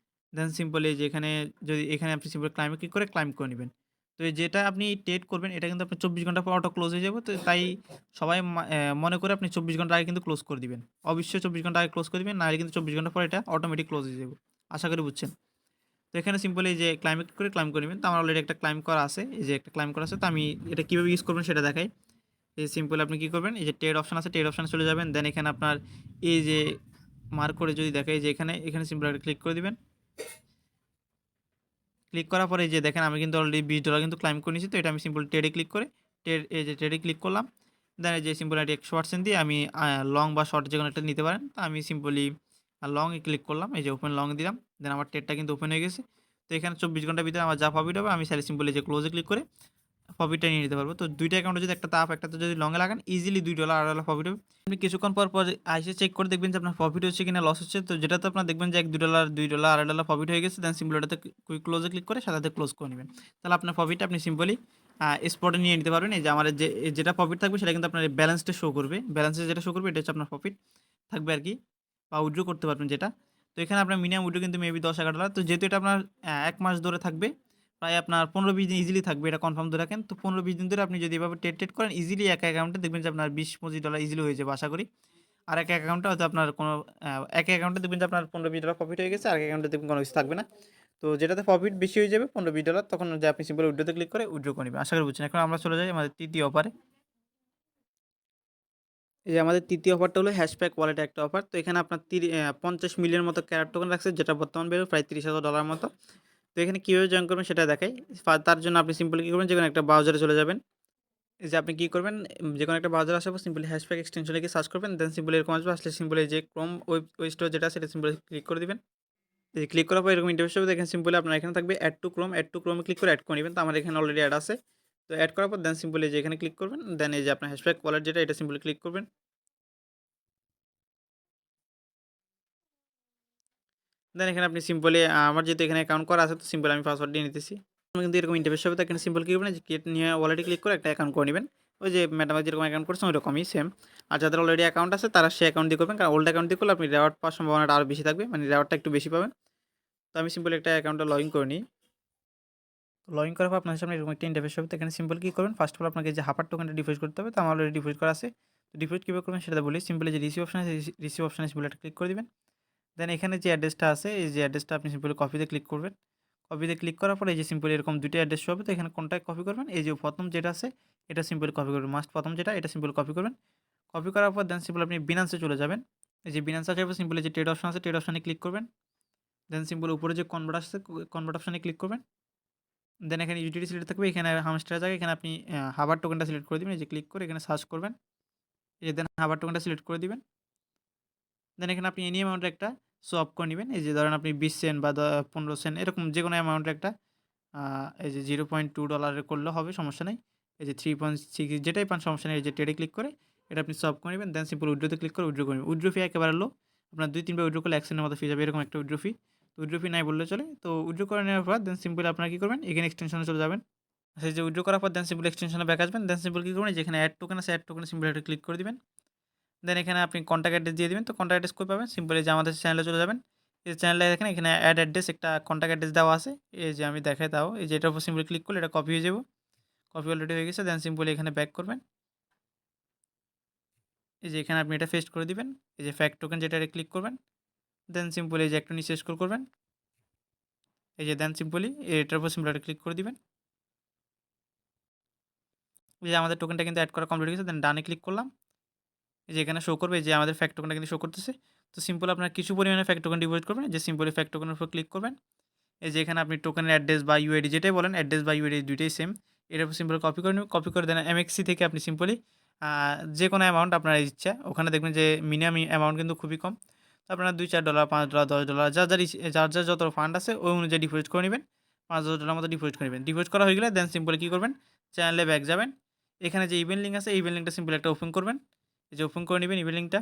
দেন সিম্পলি এই যে এখানে যদি এখানে আপনি সিম্পল ক্লাইমে ক্লিক করে ক্লাইম করে নেবেন। তো এই যেটা আপনি ট্রেড করবেন এটা কিন্তু আপনার 24 ঘন্টা পর অটো ক্লোজ হয়ে যাবে। তো তাই সবাই মনে করে আপনি 24 ঘন্টা আগে কিন্তু ক্লোজ করে দিবেন। অবশ্যই 24 ঘন্টা আগে ক্লোজ করে দিবেন, নাহলে কিন্তু 24 ঘন্টা পর এটা অটোমেটিক ক্লোজ হয়ে যাবে। আশা করি বুঝছেন। তো এখানে সিম্পলি এই যে ক্লাইমে ক্লিক করে ক্লাইম করে নেবেন। তো আমার অলরেডি একটা ক্লাইম করা আছে, এই যে একটা ক্লাইম করা আছে। তো আমি এটা কীভাবে ইউজ করবেন সেটা দেখাই। এই সিম্পল আপনি কী করবেন, এই যে ট্রেড অপশন আছে, ট্রেড অপশনে চলে যাবেন। দেন এখানে আপনার এই যে মার্ক করে যদি দেখাই, যে এখানে সিম্পল একটা ক্লিক করে দিবেন। ক্লিক করার পরে এই যে দেখেন আমি কিন্তু অলরেডি $20 কিন্তু ক্লাইম করে নিয়েছি। তো এটা আমি সিম্পল ট্রেডে ক্লিক করে এই যে ট্রেডে ক্লিক করলাম। দেন এই যে সিম্পল এটি 100% দিয়ে আমি লং বা শর্ট যেকোনো একটা নিতে পারেন। তো আমি সিম্পলি লং এ ক্লিক করলাম। এই যে ওপেন লং দিলাম। দেন আমার ট্রেডটা কিন্তু ওপেন হয়ে গেছে। তো এখানে 24 ঘন্টার ভিতরে আমার যা প্রফিট হবে আমি চাইলে সিম্পলি যে ক্লোজে ক্লিক করে প্রফিটটা নিয়ে নিতে পারবো। তো 2টা অ্যাকাউন্টে যদি একটা তাপ একটাতে যদি লং এ লাগান ইজিলি $2 $2.5 প্রফিট হবে। আপনি কিছুক্ষণ পর আইসে চেক করে দেখবেন যে আপনার প্রফিট হচ্ছে কিনা লস হচ্ছে। তো যেটাতে আপনার দেখবেন যে $1 $2 $2.5 প্রফিট হয়ে গেছে, দেন সিম্পলি ওটাতে কুইক ক্লোজে ক্লিক করে সাথে ক্লোজ করে নেবেন। তাহলে আপনার প্রফিটটা আপনি সিম্পলি স্পটে নিয়ে নিতে পারবেন। এই যে আমার যেটা প্রফিট থাকবে সেটা কিন্তু আপনার ব্যালেন্সটা শো করবে। ব্যালেন্সে যেটা শো করবে এটা হচ্ছে আপনার প্রফিট থাকবে আরকি, বা উইথড্র করতে পারবেন যেটা। তো এখানে আপনার মিনিমাম উইথড্র কিন্তু মেবি $10-11। তো যেহেতু এটা আপনার 1 মাস ধরে থাকবে, প্রায় আপনার 15-20 দিন ইজিলি থাকবে, এটা কনফার্ম ধরে রাখেন। তো 15-20 দিন ধরে আপনি যদি এভাবে ট্রেড করেন ইজিলি এক অ্যাকাউন্টে দেখবেন যে আপনার $20-25 ইজিলি হয়ে যাবে আশা করি। আরেক অ্যাকাউন্টে হয়তো আপনার কোনো এক অ্যাকাউন্টে দেখবেন যে আপনার $15-20 প্রফিট হয়ে গেছে, আরেক অ্যাকাউন্টে দেখবেন কোনো কিছু থাকবে না। তো যেটাতে প্রফিট বেশি হয়ে যাবে $15-20, তখন যে আপনি সিম্পল উইথড্রোতে ক্লিক করে উইথড্র করে নেবেন। আশা করি বুঝছেন। এখন আমরা চলে যাই আমাদের তৃতীয় অফারে। এই যে আমাদের তৃতীয় অফারটা হলো হ্যাশব্যাক ওয়ালেট একটা অফার। তো এখানে আপনার 50 মিলিয়ন মতো ক্যারেট টোকেন রাখছে, যেটা বর্তমান ভ্যালু প্রায় $30,000 মতো। তো এখানে কীভাবে জয়েন করবেন সেটা দেখাই। তার জন্য আপনি সিম্পলি কী করবেন, যেকোনো একটা ব্রাউজারে চলে যাবেন। এই যে আপনি কী করবেন, যেকোনো একটা ব্রাউজার আসার পর সিম্পলি হ্যাশব্যাক এক্সটেনশন লিখে সার্চ করবেন। দেন সিম্পলি এরকম আসবে, আসলে সিম্পলি যে ক্রোম ওয়েব স্টোর যেটা সেটা সিম্পলি ক্লিক করে দিবেন। এই যে ক্লিক করার পর এরকম ইন্টারফেস হবে, দেখেন সিম্পলি আপনার এখানে থাকবে add to Chrome, add to ক্রোমে ক্লিক করে অ্যাড করে নেবেন। তো আমার এখানে অলরেডি অ্যাড আছে। তো অ্যাড করার পর দেন সিম্পলি যে এখানে ক্লিক করবেন। দেন এই যে আপনার হ্যাশব্যাক ওয়ালেট যেটা এটা সিম্পলি ক্লিক করবেন। দেন এখানে আপনি সিম্পলি আমার যেহেতু এখানে অ্যাকাউন্ট করা আছে, তো সিম্পল আমি পাসওয়ার্ড দিয়ে নিতেছি। কিন্তু এরকম ইন্টারফেস হবে, তো এখানে সিম্পল কী করবেন, যে ক্রিয়েট নিয়ে ওয়ালেটে ক্লিক করে একটা অ্যাকাউন্ট করে নেবেন। ওই যে মেটামার্ক যেরকম অ্যাকাউন্ট করছেন ওইরকমই সেম। আর যাদের অলরেডি অ্যাকাউন্ট আছে তারা সেই অ্যাকাউন্ট দিয়ে করবেন, কারণ ওল্ড অ্যাকাউন্ট দিয়ে করলে আপনি রেওয়ার্ড পাওয়ার সম্ভাবনাটা আরও বেশি থাকবে, মানে রেওয়ার্ডটা একটু বেশি পাবেন। তো আমি সিম্পল একটা অ্যাকাউন্টে লগ ইন করে নিই। লগ ইন করার পর আপনার সামনে এরকম একটা ইন্টারফেস হবে। তো এখানে সিম্পল কী করবেন, ফার্স্ট অফ অল আপনাকে যে হাফার টোকেনটা ডিপোজিট করতে হবে, তো আমার অলরেডি ডিপোজিট করা আছে। তো ডিপোজিট কীভাবে করবেন সেটা বলি। সিম্পলি যে রিসিভ অপশন আছে, রিসিভ অপশনে সিম্পলি একটা ক্লিক করে দিবেন। দেন এখানে যে অ্যাড্রেসটা আছে, এই যে অ্যাড্রেসটা আপনি সিম্পলি কপিতে ক্লিক করবেন। কপিতে ক্লিক করার পরে এই যে সিম্পলি এরকম 2টা অ্যাড্রেস শো হবে। তো এখানে কোনটা কপি করবেন? এই যে প্রথম যেটা আছে এটা সিম্পলি কপি করবেন। মাস্ট প্রথম যেটা এটা সিম্পলি কপি করবেন। কপি করার পর দেন সিম্পলি আপনি Binance এ চলে যাবেন। এই যে Binance আসার পর সিম্পলি যে ট্রেড অপশন আছে, ট্রেড অপশনে ক্লিক করবেন। দেন সিম্পলি উপরে যে কনভার্ট আসছে, কনভার্ট অপশনে ক্লিক করবেন। দেন এখানে ইউটিলিটি সিলেক্ট থাকবে, এখানে হামস্টারের জায়গায় এখানে আপনি হাবার টোকেনটা সিলেক্ট করে দিবেন। এই যে ক্লিক করে এখানে সার্চ করবেন। এই যে দেন হাবার টোকেনটা সিলেক্ট করে দিবেন। দেন এখানে আপনি এনি অ্যামাউন্টের একটা সোয়াপ করে নিবেন। এই যে ধরেন আপনি 20 সেন্ট বা 15 সেন্ট এরকম যেকোনো অ্যামাউন্টের একটা এই যে $0.2 করলেও হবে, সমস্যা নেই। এই যে 3.6 যেটাই পান সমস্যা নেই। এই যে ট্রেডে ক্লিক করে এটা আপনি সোয়াপ করে নিবেন। দেন সিম্পল উইথড্রোতে ক্লিক করে উইথড্রো করে নিবেন। উইথড্রো ফি একেবারে লো। আপনার 2-3 বার উইথড্রো করলে 1 সেন্টের মতো ফি যাবে, এরকম একটা উইথড্রো ফি। তো উইথড্রো ফি নাই বললে চলে। তো উইথড্রো করে নেওয়ার পর দেন সিম্পলি আপনারা কি করবেন? এখানে এক্সটেনশনে চলে যাবেন। সেই যে উইথড্রো করার পর দেন সিম্পল এক্সটেনশনে ব্যাক আসবেন। দেন সিম্পল কি করবেন? যেখানে অ্যাড টোকেন আছে, অ্যাড টোকেনে সিম্পল এটা ক্লিক করে দিবেন। দেন এখানে আপনি কন্ট্যাক্ট অ্যাড্রেস দিয়ে দিবেন। তো কন্ট্যাক্ট অ্যাড্রেস কই পাবেন? সিম্পলি যে আমাদের চ্যানেলে চলে যাবেন। এই চ্যানেলে দেখেন এখানে অ্যাড অ্যাড্রেস একটা কন্ট্যাক্ট অ্যাড্রেস দেওয়া আছে। এই যে আমি দেখাই তাও। এই যে এটার উপর সিম্পলি ক্লিক করলে এটা কপি হয়ে যাবে। কপি অলরেডি হয়ে গেছে। দেন সিম্পলি এখানে ব্যাক করবেন। এই যে এখানে আপনি এটা পেস্ট করে দিবেন। এই যে ফ্যাক্ট টোকেন যেটা এটা ক্লিক করবেন। দেন সিম্পলি এই যে একটু নিচে স্ক্রল করবেন। এই যে দেন সিম্পলি এটার উপর সিম্পলি এটা ক্লিক করে দিবেন। এই যে আমাদের টোকেনটা কিন্তু অ্যাড করা কমপ্লিট হয়ে গেছে। দেন ডানে ক্লিক করলাম। এই যে এখানে শো করবে যে আমাদের ফ্যাক্ট টোকেনটা কিন্তু শো করতেছে। তো সিম্পল আপনার কিছু পরিমাণে ফ্যাক্ট টোকেন ডিপোজিট করবেন। যে সিম্পলি ফ্যাক্ট টোকেনের উপর ক্লিক করবেন। এই যে এখানে আপনি টোকেনের অ্যাড্রেস বা ইউআইডি যেটাই বলেন, অ্যাড্রেস বা ইউআইডি দুইটাই সেম। এটার উপর সিম্পলি কপি করে নেবেন। কপি করে দেন এমএক্সি থেকে আপনি সিম্পলি যে কোনো অ্যামাউন্ট আপনার ইচ্ছা, ওখানে দেখবেন যে মিনিমাম অ্যামাউন্ট কিন্তু খুবই কম। তো আপনারা $2-4, $5, $10 যার যত ফান্ড আছে ওই অনুযায়ী ডিপোজিট করে নেবেন। $5,000 মতো ডিপোজিট করে নেবেন। ডিপোজিট করা হয়ে গেলে দেন সিম্পলি কী করবেন? চ্যানেলে ব্যাক যাবেন। এখানে যে ইভেন্ট লিঙ্ক আছে, এই ইভেন্ট লিঙ্কটা সিম্পলি একটা ওপেন করবেন। এই যে ওপেন করে নেবেন ইভেন্ট লিঙ্কটা।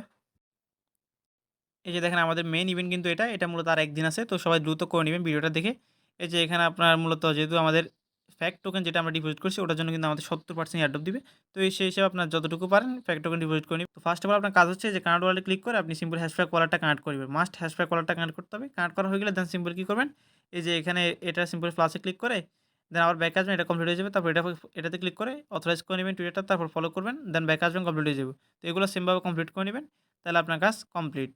এই যে দেখেন আমাদের মেইন ইভেন্ট কিন্তু এটা মূলত আর একদিন আছে। তো সবাই দ্রুত করে নেবেন ভিডিওটা দেখে। এই যে এখানে আপনার মূলত যেহেতু আমাদের ফ্যাক্ট টোকেন যেটা আমরা ডিপোজিট করছি ওটার জন্য কিন্তু আমাদের 70% এয়ারড্রপ দিবে। তো সেই হিসেবে আপনার যতটুকু পারেন ফ্যাক্ট টোকেন ডিপোজিট করে নিবেন। তো ফার্স্ট অফ অল আপনার কাজ হচ্ছে যে কানেক্ট ওয়ালেটে ক্লিক করে আপনি সিম্পল হ্যাশট্যাগ ওয়ালেটটা কানেক্ট করবেন। মাস্ট হ্যাশট্যাগ ওয়ালেটটা কানেক্ট করতে হবে। কানেক্ট করা হয়ে গেলে দেন সিম্পল কী করবেন? এই যে এখানে এটা সিম্পল প্লাসে ক্লিক করে দেন আবার ব্যাক আসবেন, এটা কমপ্লিট হয়ে যাবে। তারপর এটাতে ক্লিক করে অথরাইজ করে নেবেন টুইটারটা, তারপর ফলো করবেন। দেন ব্যাক আসবেন, কমপ্লিট হয়ে যাবে। তো এগুলো সেমভাবে কমপ্লিট করে নেবেন। তাহলে আপনার কাজ কমপ্লিট।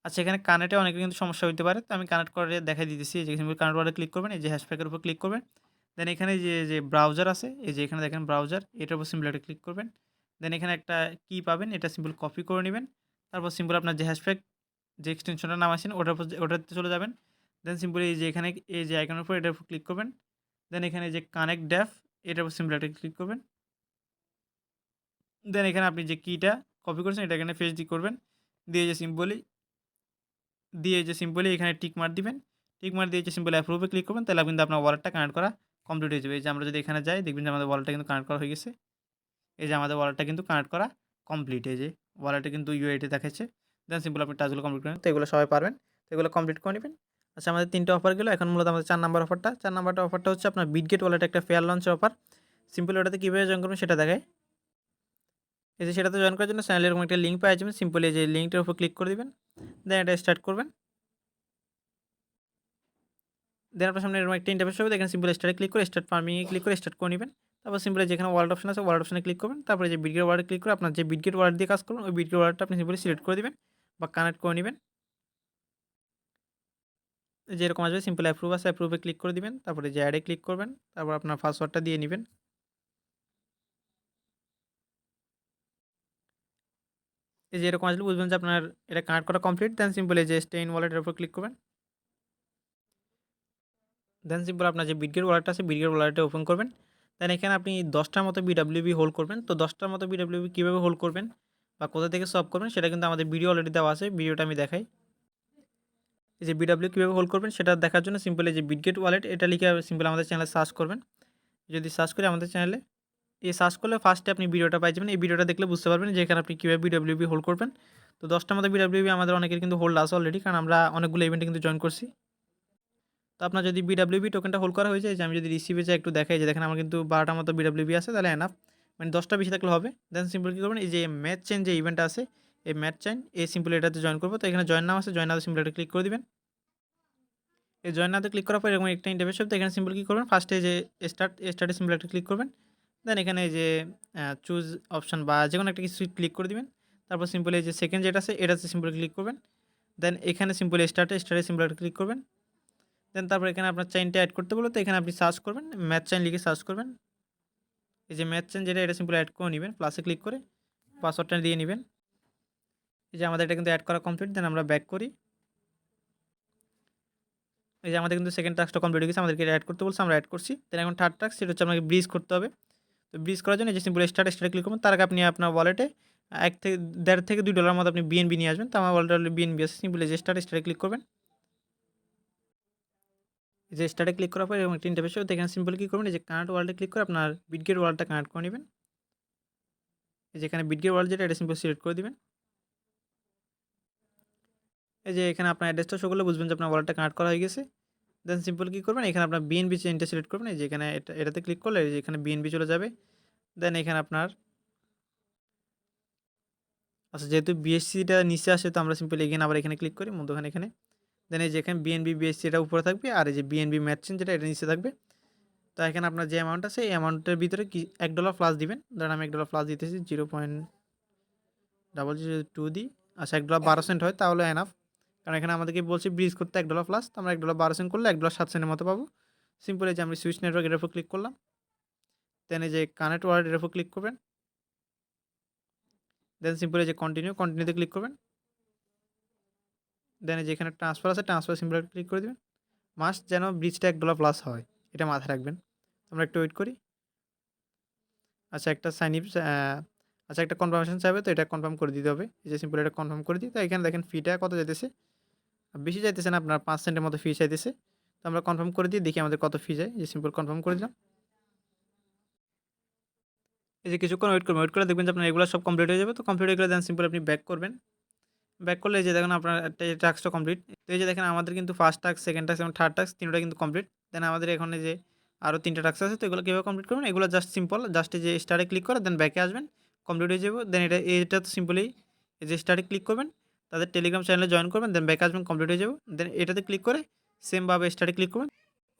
আচ্ছা, এখানে কানেক্টে অনেকের কিন্তু সমস্যা হইতে পারে। তো আমি কানেক্ট করে দেখাই দিতেছি। এই যে সিম্পল কানেক্ট ওয়ালে ক্লিক করবেন। এই যে হ্যাশট্যাগের উপর ক্লিক করবেন। দেন এখানে যে ব্রাউজার আছে, এই যে এখানে দেখেন ব্রাউজার, এটার উপর সিম্পল একটা ক্লিক করবেন। দেন এখানে একটা কি পাবেন, এটা সিম্পল কপি করে নেবেন। তারপর সিম্পল আপনার যে হ্যাশট্যাগ যে এক্সটেনশনটার নাম আছেন ওটাতে চলে যাবেন। দেন সিম্পল এই যে এখানে এই যে আইকনের উপর এটার উপর ক্লিক করবেন। দেন এখানে যে কানেক্ট ড্যাফ এটার উপর সিম্পল একটা ক্লিক করবেন। দেন এখানে আপনি যে কিটা কপি করেছেন এটা এখানে পেস্ট করবেন। দিয়ে যে সিম্পলি এখানে টিক মার্ক দিবেন। টিক মার্ক দিয়ে যে সিম্পল অ্যাপ্রুভে ক্লিক করবেন, তাহলে কিন্তু আপনার ওয়ালেটটা কানেক্ট করা কমপ্লিট হয়ে যাবে। এই যে আমরা যদি এখানে যাই দেখবেন যে আমাদের ওয়ালেটটা কিন্তু কানেক্ট করা হয়ে গেছে। এই যে আমাদের ওয়ালেটটা কিন্তু কানেক্ট করা কমপ্লিট। এই যে ওয়ালেটে কিন্তু ইউআইডি দেখাচ্ছে। দেন সিম্পল আপনি টাস্কগুলো কমপ্লিট করেন। তো এগুলো সবাই পারবেন। তো এগুলো কমপ্লিট করে নেবেন। আচ্ছা, আমাদের 3টা অফার গেল। এখন মূলত আমাদের 4 নাম্বার অফারটা। 4 নাম্বারটা অফারটা হচ্ছে আপনার বিটগেট ওয়ালেটে একটা ফেয়ার লঞ্চের অফার। সিম্পল ওটাতে কীভাবে জয়েন করবেন সেটা দেখায়। এই যে সেটাতে জয়েন করার জন্য চ্যানেলে এরকম একটা লিঙ্ক পেয়ে যাবেন। সিম্পলি এই যে লিঙ্কটার উপর ক্লিক করে দিবেন। দেন এটা স্টার্ট করবেন। দেন আপনার সামনে এরকম একটা ইন্টারফেস হবে। এখানে সিম্পল স্টার্টে ক্লিক করে স্টার্ট ফার্মিংয়ে ক্লিক করে স্টার্ট করে নেবেন। তারপর সিম্পলি যেখানে ওয়ালেট অপশন আছে ওয়ালেট অপশনে ক্লিক করবেন। তারপরে যে বিটগেট ওয়ালেটে ক্লিক করে আপনার যে বিটগেট ওয়ালেট দিয়ে কাজ করবেন ওই বিটগেট ওয়ালেটটা আপনি সিম্পলি সিলেক্ট করে দিবেন বা কানেক্ট করে নেবেন। যে এরকম আসবে সিম্পল অ্যাপ্রুভ আছে, অ্যাপ্রুভে ক্লিক করে দিবেন। তারপরে যে অ্যাডে ক্লিক করবেন। তারপর আপনার পাসওয়ার্ডটা দিয়ে নেবেন। এই যে এরকম আসলে বুঝবেন যে আপনার এটা কানেক্ট করা কমপ্লিট। দেন সিম্পল এই যে স্টে ইন ওয়ালেটের উপর ক্লিক করবেন। দেন সিম্পল আপনার যে বিটগেট ওয়ালেটটা আছে বিটগেট ওয়ালেটটা ওপেন করবেন। দেন এখানে আপনি 10টার মতো বিডাব্লিউবি হোল্ড করবেন। তো 10টার মতো বিডাব্লিউবি কীভাবে হোল্ড করবেন বা কোথা থেকে সলভ করবেন সেটা কিন্তু আমাদের ভিডিও অলরেডি দেওয়া আছে। ভিডিওটা আমি দেখাই। এই যে বিডাব্লিউ কীভাবে হোল্ড করবেন সেটা দেখার জন্য সিম্পল এই যে বিটগেট ওয়ালেট এটা লিখে সিম্পল আমাদের চ্যানেলে সার্চ করবেন। যদি সার্চ করি আমাদের চ্যানেলে এই সার্চ করলে ফার্স্টে আপনি ভিডিওটা পাই যাবেন। এই ভিডিওটা দেখলে বুঝতে পারবেন যে এখানে আপনি কীভাবে বিডাব্লিউবি হোল্ড করবেন। তো 10টার মতো বিডাব্লিউবি আমাদের অনেকের কিন্তু হোল্ড আছে অলরেডি, কারণ আমরা অনেকগুলো ইভেন্টে কিন্তু জয়েন করছি। তো আপনার যদি বিডাব্লিউবি টোকেনটা হোল্ড করা হয়ে যায়, যে আমি যদি রিসিভে যাই একটু দেখাই, যে দেখেন আমার কিন্তু 12টার মতো বিডাব্লিউবি আছে, তাহলে এনাফ, মানে 10টা বেশি থাকলে হবে। দেন সিম্পল কী করবেন, এই যে ম্যাচ চেইন যে ইভেন্টটা আছে এই ম্যাচ চেইন এই সিম্পল এটাতে জয়েন করবো। তো এখানে জয়েন নাম আছে, জয়েন নামে সিম্পল এটা ক্লিক করে দিবেন। এই জয়েন নাওতে ক্লিক করার পর এরকম একটা ইন্টারফেস হবে। তো এখানে সিম্পল কী করবেন, ফার্স্টে যে স্টার্টে সিম্পল একটা ক্লিক করবেন। দেন এখানে যে চুজ অপশন বা যেকোনো একটা কিছু ক্লিক করে দিবেন। তারপর সিম্পলি এই যে সেকেন্ড যেটা আছে এটাতে সিম্পলি ক্লিক করবেন। দেন এখানে সিম্পলি স্টার্টে সিম্পল একটা ক্লিক করবেন। দেন তারপর এখানে আপনার চেইনটা অ্যাড করতে বললে তো এখানে আপনি সার্চ করবেন, ম্যাথ চেইন লিখে সার্চ করবেন। এই যে ম্যাথ চেইন যেটা এটা সিম্পলি অ্যাড করে নিবেন, প্লাসে ক্লিক করে পাসওয়ার্ডটা দিয়ে নিবেন। এই যে আমাদের এটা কিন্তু অ্যাড করা কমপ্লিট। দেন আমরা ব্যাক করি। এই যে আমাদের কিন্তু সেকেন্ড টাস্কটা কমপ্লিট হয়ে গেছে। আমাদেরকে এটা অ্যাড করতে বলছে, আমরা অ্যাড করছি। দেন এখন থার্ড টাস্ক সেটা হচ্ছে আপনাকে ব্রিজ করতে হবে। তো ব্রিজ করার জন্য এই যে সিম্পল স্টার্টে ক্লিক করবেন। তার আগে আপনি আপনার ওয়ালেটে ১ থেকে ১.৫ থেকে $2 মতো আপনি বিএনবি নিয়ে আসবেন। তো আমার ওয়ালেটে অলরেডি বিএনবি আছে। সিম্পলি এই যে স্টার্টে ক্লিক করবেন। এই যে স্টার্টে ক্লিক করার পর এরকম একটা ইন্টারফেস হবে। তো এখানে সিম্পলি কি করবেন, এই যে কানেক্ট ওয়ালেটে ক্লিক করে আপনার বিটগেট ওয়ালেটটা কানেক্ট করে নিবেন। এই যে এখানে বিটগেট ওয়ালেট যেটা এটা সিম্পল সিলেক্ট করে দিবেন। এই যে এখানে আপনার অ্যাড্রেসটা শো করলে বুঝবেন যে আপনার ওয়ালেটটা কানেক্ট করা হয়ে গেছে। দেন সিম্পল কি করবেন, এখানে আপনার বিএনবি চেইনটা সিলেক্ট করবেন। এই যে এখানে এটাতে ক্লিক করলে এই যে এখানে বিএনবি চলে যাবে। দেন এখানে আপনার আচ্ছা যেহেতু বিএসসিটা নিচে আসে তো আমরা সিম্পলি এখানে আবার এখানে ক্লিক করি মধ্যখানে এখানে। দেন এই যে এখানে বিএনবি বিএসসি এটা উপরে থাকবে আর এই যে বিএনবি ম্যাথ চেইন যেটা এটা নিচে থাকবে। তো এখানে আপনার যে অ্যামাউন্ট আছে এই অ্যামাউন্টের ভিতরে কি $1 প্লাস দিবেন। ধরেন আমি $1 প্লাস দিতেছি 0.002 দিই। আচ্ছা $1 12 সেন্ট হয় তাহলে এনাফ। কারণ এখানে আমাদেরকে বলছে ব্রিজ করতে $1 প্লাস, তো আমরা $1 12 সেন্ট করলে $1 7 সেন্টের মতো পাবো। সিম্পল এই যে আমি সুইচ নেটওয়ার্ক এর উপর ক্লিক করলাম। দেন এই যে কানেক্ট ওয়ালেট এর উপর ক্লিক করবেন। দেন সিম্পল এই যে কন্টিনিউতে ক্লিক করবেন। দেন এই যে এখানে ট্রান্সফার আছে ট্রান্সফার সিম্পল ক্লিক করে দিবেন। মাস্ট যেন ব্রিজটা $1 প্লাস হয়, এটা মাথায় রাখবেন। আমরা একটু ওয়েট করি। আচ্ছা একটা সাইন ইন আচ্ছা একটা কনফার্মেশন চাইবে, তো এটা কনফার্ম করে দিতে হবে। এই যে সিম্পল এটা কনফার্ম করে দিই। তো এখানে দেখেন ফিটা কত যাইতেছে, বেশি চাইতেছে না, আপনার 5 সেন্টের মতো ফি চাইতেছে। তো আমরা কনফার্ম করে দিই, দেখি আমাদের কত ফি যায়। এই যে সিম্পল কনফার্ম করে দিলাম। এই যে কিছুক্ষণ ওয়েট করবেন, ওয়েট করে দেখবেন যে আপনার এগুলো সব কমপ্লিট হয়ে যাবে। তো কমপ্লিট হয়ে গেলে দেন সিম্পল আপনি ব্যাক করবেন। ব্যাক করলে এই যে দেখুন আপনার একটা এই টাস্কটা কমপ্লিট। তো এই যে দেখেন আমাদের কিন্তু ফার্স্ট টাস্ক, সেকেন্ড টাস্ক এবং থার্ড টাস্ক তিনটা কিন্তু কমপ্লিট। দেন আমাদের এখানে যে আরও 3টা টাস্ক আছে, তো এগুলো কীভাবে কমপ্লিট করবেন, এগুলো জাস্ট সিম্পল জাস্ট এই যে স্টারে ক্লিক করে দেন ব্যাকে আসবেন, কমপ্লিট হয়ে যাবে। দেন এটা তো সিম্পলি এই যে স্টারে ক্লিক করবেন, তাদের টেলিগ্রাম চ্যানেলে জয়েন করবেন, দেন ব্যাকে আসবেন, কমপ্লিট হয়ে যাবে। দেন এটাতে ক্লিক করে সেমভাবে স্টারে ক্লিক করবেন।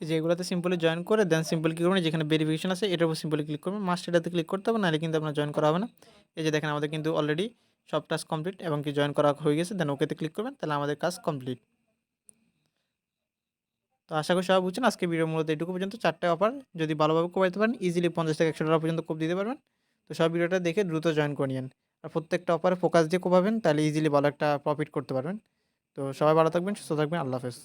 এই যে এগুলোতে সিম্পলি জয়েন করে দেন সিম্পলি কী করবেন, যেখানে ভেরিফিকেশন আছে এটার উপর সিম্পলি ক্লিক করবেন। মাস্ট এটাতে ক্লিক করতে হবে, নাহলে কিন্তু আপনার জয়েন করা হবে না। এই যে দেখেন আমাদের কিন্তু অলরেডি সব টাস্ক কমপ্লিট এবং কি জয়েন করা হয়ে গেছে। দেন ওকেতে ক্লিক করবেন, তাহলে আমাদের কাজ কমপ্লিট। তো আশা করি সবাই বুঝছেন। আজকে ভিডিও মূলত এটুকু পর্যন্ত। 4টে অফার যদি ভালোভাবে কোপাইতে পারেন ইজিলি $50 থেকে $100 পর্যন্ত কোপ দিতে পারবেন। তো সব ভিডিওটা দেখে দ্রুত জয়েন করে নিয়েন। আর প্রত্যেকটা অফারে ফোকাস দিয়ে কোপাবেন, তাহলে ইজিলি ভালো একটা প্রফিট করতে পারবেন। তো সবাই ভালো থাকবেন, সুস্থ থাকবেন। আল্লাহ হাফেজ।